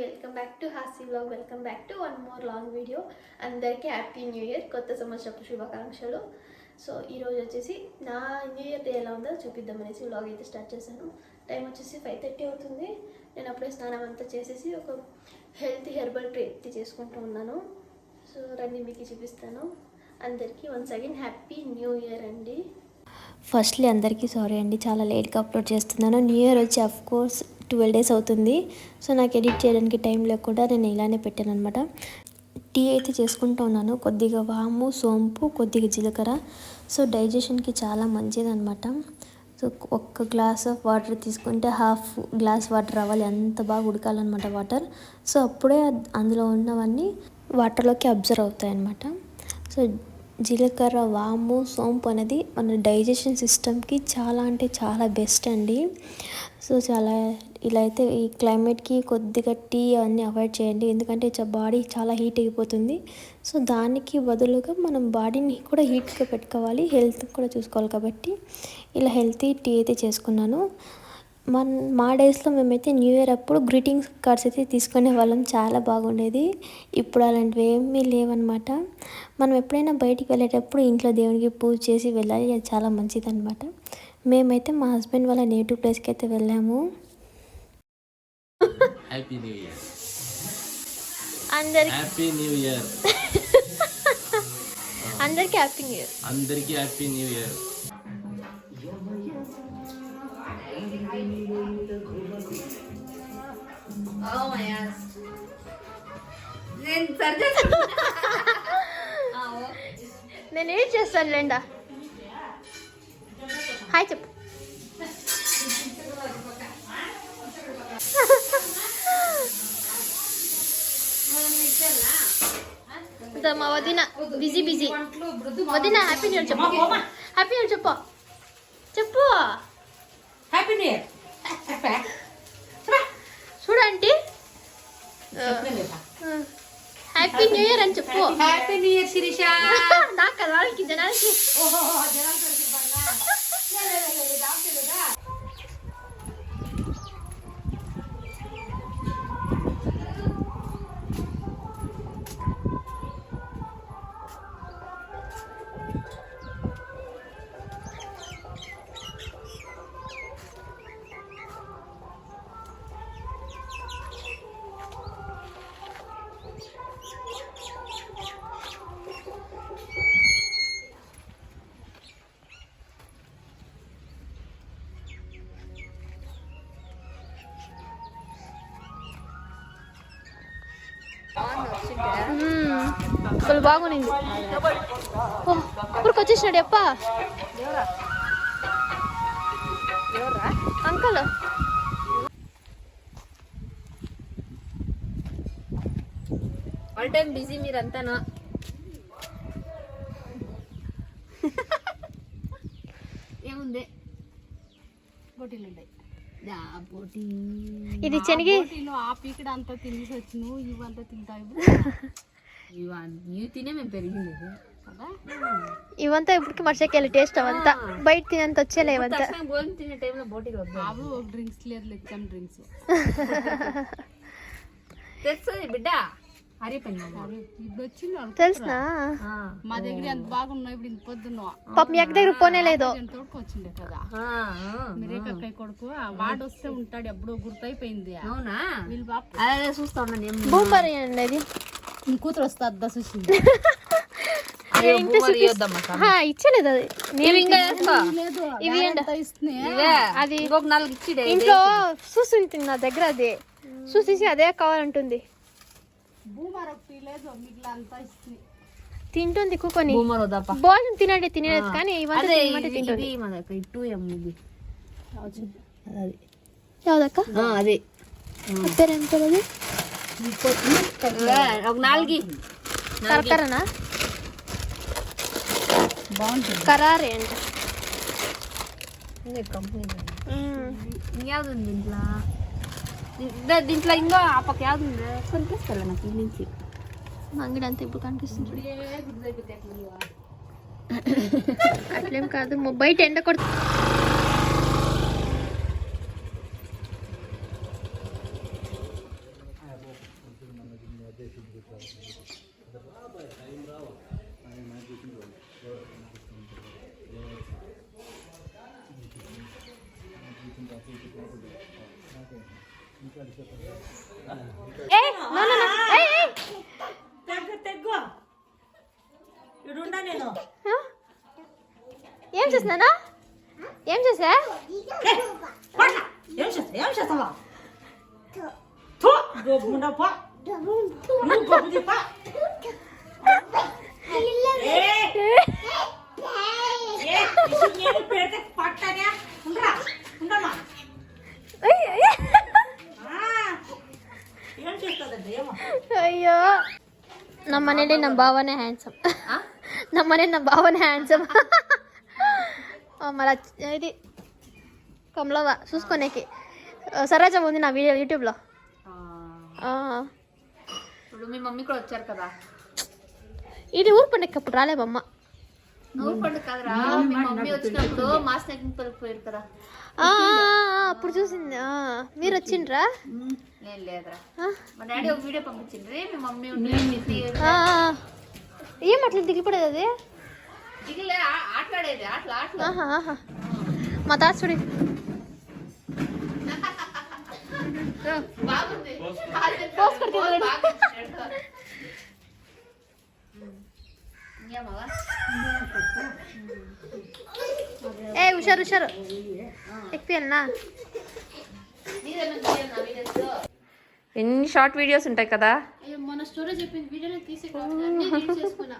Welcome back to Hasi vlog. Welcome back to one more long video. అందరికీ happy new year, కొత్త సంవత్సరపు శుభాకాంక్షలు. So ఈరోజు వచ్చేసి నా న్యూ ఇయర్ డే ఎలా ఉందో చూపిద్దామనేసి వ్లాగ్ అయితే స్టార్ట్ చేశాను. టైం వచ్చేసి 5:30 అవుతుంది. నేను అప్పుడే స్నానం అంతా చేసేసి ఒక హెల్తీ హెర్బల్ టీ చేసుకుంటూ ఉన్నాను. సో రండి మీకు చూపిస్తాను. అందరికీ once again happy new year అండి. ఫస్ట్లీ అందరికీ సారీ అండి, చాలా లేట్గా అప్లోడ్ చేస్తున్నాను. న్యూ ఇయర్ వచ్చి కోర్స్ 12 days అవుతుంది. సో నాకు ఎడిట్ చేయడానికి టైం లేకుండా నేను ఇలానే పెట్టాను అనమాట. టీ అయితే చేసుకుంటూ ఉన్నాను. కొద్దిగా వాము, సోంపు, కొద్దిగా జీలకర్ర. సో డైజెషన్కి చాలా మంచిది అనమాట. సో ఒక్క గ్లాస్ ఆఫ్ వాటర్ తీసుకుంటే హాఫ్ గ్లాస్ వాటర్ అవ్వాలి, అంత బాగా ఉడకాలన్నమాట వాటర్. సో అప్పుడే అందులో ఉన్నవన్నీ వాటర్లోకి అబ్జర్వ్ అవుతాయి అన్నమాట. సో జీలకర్ర, వాము, సోంపు అనేది మన డైజెషన్ సిస్టమ్కి చాలా అంటే చాలా బెస్ట్ అండి. సో చాలా ఇలా అయితే ఈ క్లైమేట్కి కొద్దిగా టీ అన్నీ అవాయిడ్ చేయండి, ఎందుకంటే బాడీ చాలా హీట్ అయిపోతుంది. సో దానికి బదులుగా మనం బాడీని కూడా హీట్గా పెట్టుకోవాలి, హెల్త్ కూడా చూసుకోవాలి. కాబట్టి ఇలా హెల్తీ టీ అయితే చేసుకున్నాను. మా డేస్లో మేమైతే న్యూ ఇయర్ అప్పుడు గ్రీటింగ్స్ కార్డ్స్ అయితే తీసుకునే వాళ్ళం, చాలా బాగుండేది. ఇప్పుడు అలాంటివి ఏమీ లేవన్నమాట. మనం ఎప్పుడైనా బయటికి వెళ్ళేటప్పుడు ఇంట్లో దేవునికి పూజ చేసి వెళ్ళాలి, అది చాలా మంచిది అనమాట. మేమైతే మా హస్బెండ్ వాళ్ళ నేటివ్ ప్లేస్కి అయితే వెళ్ళాము. హ్యాపీ న్యూ ఇయర్ అందరికి హ్యాపీ న్యూ ఇయర్ అందరికి హ్యాపీ న్యూ ఇయర్ అందరికీ హ్యాపీ న్యూ ఇయర్. నేను ఏం చేస్తాను లేండా. హాయ్ చెప్పు. మా వదిన బిజీ వదిన హ్యాపీ న్యూ ఇయర్ చెప్పు. హ్యాపీ న్యూ ఇయర్ చెప్పు చెప్పు. హ్యాపీ న్యూ ఇయర్ చూడండి, హ్యాపీ న్యూ ఇయర్ అని చెప్పు. Happy new year Sirisha. నాకు వాళ్ళకి జనాలకి అసలు బాగునింది. ఊరికి వచ్చేసినాడు ఎప్ప అంకల్. ఆల్ టైమ్ బిజీ మీరంతానా. ఏముంది పోటీలు ఉంటాయి. ఇది శనగ ఆ పీకడ అంతా తినేసి వచ్చిను, ఇవంతా తింటావు. ఇవి తినే మేము పెరిగింది కదా. ఇవంతా ఇప్పటికి మర్చికెళ్ళి టేస్ట్ అవంతా బయట తినంత వచ్చేలే. ఇవంతా భోజనం తినే టైంలో బోటీలు వద్దాము. డ్రింక్స్ లేదు, ఎగ్జామ్ డ్రింక్స్ తెలుస్తుంది బిడ్డ. తెలుసునా మా దగ్గర ఎంత బాగున్నావు. ఇప్పుడు ఇంత పొద్దున్న పాపం ఎక్క దగ్గర పోనే లేదు. తోడుకొచ్చిండే కదా మీరేకై కొడుకు, వాడు వస్తే ఉంటాడు. ఎప్పుడు గుర్తయిపోయింది. అవునా వీళ్ళు బాగా చూస్తా ఉన్నాను. బూమర్ అండి అది. నీ కూతురు వస్తా అద్దా చూసింది. ఇచ్చలేదు అది. ఇవి అది ఇంట్లో చూసి నా దగ్గర అదే చూసేసి అదే కావాలంటుంది. తింటుంది కుకొని. భోజనం తినండి తినేది కానీ యాదక్క అదే పేరేం తెలియదు. ఒక 4 కరకరనా బాగుంటుంది. కరారే అంట. యాదుంది దీంట్లో ఇంకో ఆ పక్క యాదుంది కనిపిస్తా నాకు ఈ నుంచి. అంగడి అంతా ఇప్పుడు కనిపిస్తుంది. అట్లేం కాదు, బయట ఎండ కొడుతుంది. ఏం చేస్తున్నానా? ఏం చేసా? ಅಯ್ಯೋ ನಮ್ಮ ಮನೇಲಿ ನಮ್ಮ ಭಾವನೆ ಹ್ಯಾಂಡ್ಸಮ್. ನಮ್ಮ ಮನೇಲಿ ನಮ್ಮ ಭಾವನೆ హ్యాండ్సమ్. మళ్ళీ ఇది కమలవ చూసుకోనేకి సరోజ ఉంది నా వీడియో యూట్యూబ్లో. ఇప్పుడు మీ మమ్మీ కూడా వచ్చారు కదా. ఇది ఊరు పండుగ అప్పుడు రాలేమమ్మ. ఊరు పండుగ కదరా, మీ మమ్మీ వచ్చినప్పుడు మా స్నేహితులు పోయారు కదా, అప్పుడు చూసింది. మీరు వచ్చిండ్రా? నేను లేదురా. మా డాడీ ఒక వీడియో పంపించిండ్రి, మీ మమ్మీ ఏం అట్లా దిగిపడేది అది? దిగిలే ఆటలాడేది ఆటలు. మా తాత చూడి బాగుంది. ఏ హుషారు హుషారు ఎక్కిపోయానా? ఎన్ని షార్ట్ వీడియోస్ ఉంటాయి కదా. మన స్టోరీ చెప్పింది వీడియోలో తీసే చేసుకున్నా.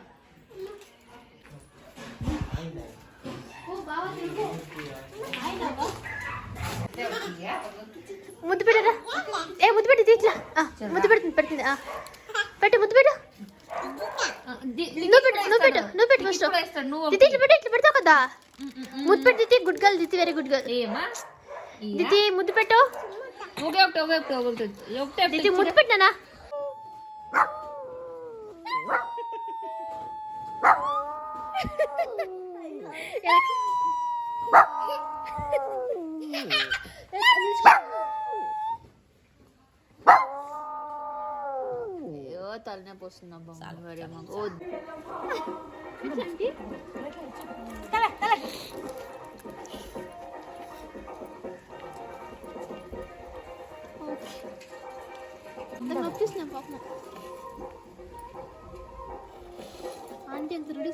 ముద్దు పెట్టరా? ఏ ముద్దు పెట్టి తీట్లా. ముద్దు పెడుతుంది పెడుతుంది. పెట్టు ముద్దు పెట్టు. నువ్వు పెట్టు ఫస్ట్. ఇట్లా పెడతావు కదా. ముద్దు పెట్టి Diti. Good girl Diti, very good girl. Diti ముద్దు పెట్టు. దితి ముద్దు పెట్టినా? తలనే పోస్తుందమ్మా. నొప్పిస్తున్నా పాపం. ఆంటీ ఎంత ready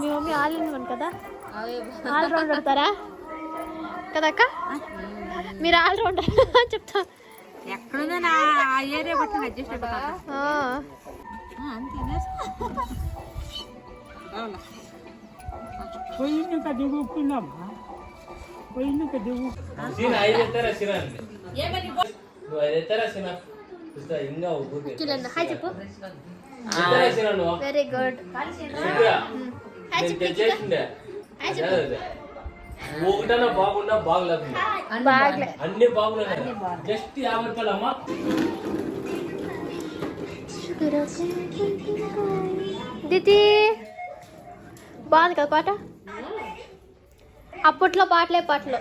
me mummy all in one కదా, ఆల్ రౌండ్ ఆడతారా కదక్క? మీరు ఆల్ రౌండ్ చెప్తా. ఎక్కడుందో నా ఏరియా బట్టి అడ్జస్ట్ అయిపోతా. హాయ్ చెప్పు. Very good. ఒకటన్నా బాగున్నా బాగలేదు, అన్ని బాగున్నాయి. జస్ట్ 50 రూపాయలు అమ్మా. దితి బాగుంది కదా పాట. అప్పట్లో పాటలే పాటలు.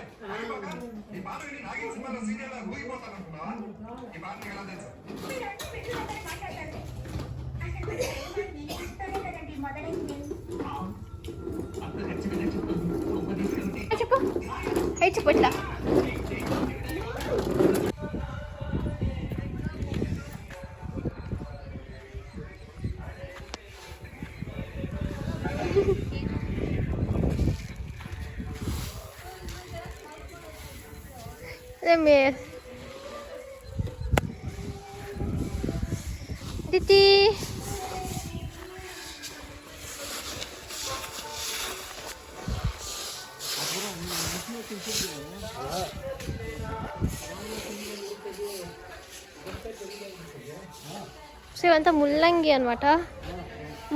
చెప్పు హై చెప్పు ఇట్లా. దితి సో ఇవంతా ముల్లంగి అనమాట.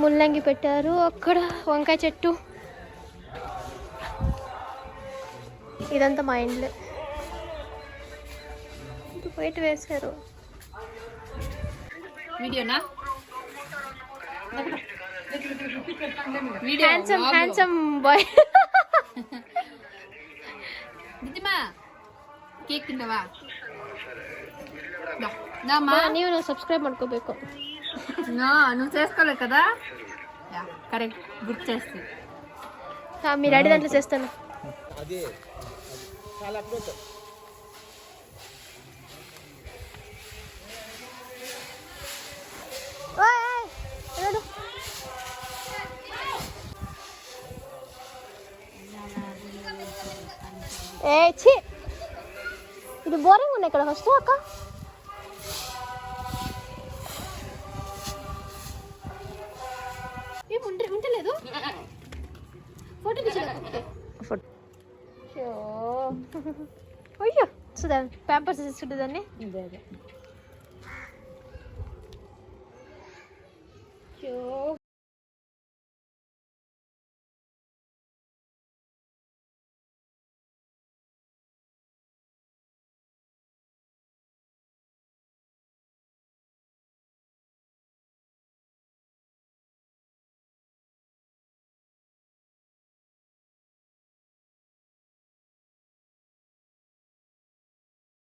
ముల్లంగి పెట్టారు. అక్కడ వంకాయ చెట్టు. ఇదంతా మా ఇండ్లే. బయట వేశారు. వీడియోనా హ్యాండ్సమ్ బాయ్. ಕೇಕ್ ತಿಂದವಾ ನೀವು ಸಬ್ಸ್ಕ್ರೈಬ್ ಮಾಡ್ಕೋಬೇಕು. నువ్వు చేసుకోలేదు కదా కరెక్ట్ గుర్తు చేస్తే మీరు అడిగి దాంట్లో చేస్తాను. ఏ ఛీ, ఇది బోరింగ్ ఉన్నాయి ఇక్కడ ఫస్ట్ అక్క. ఉంటలేదు ఫోటో అయ్యో సుధా పేపర్స్ తీసుకుంటే దాన్ని. అయ్యో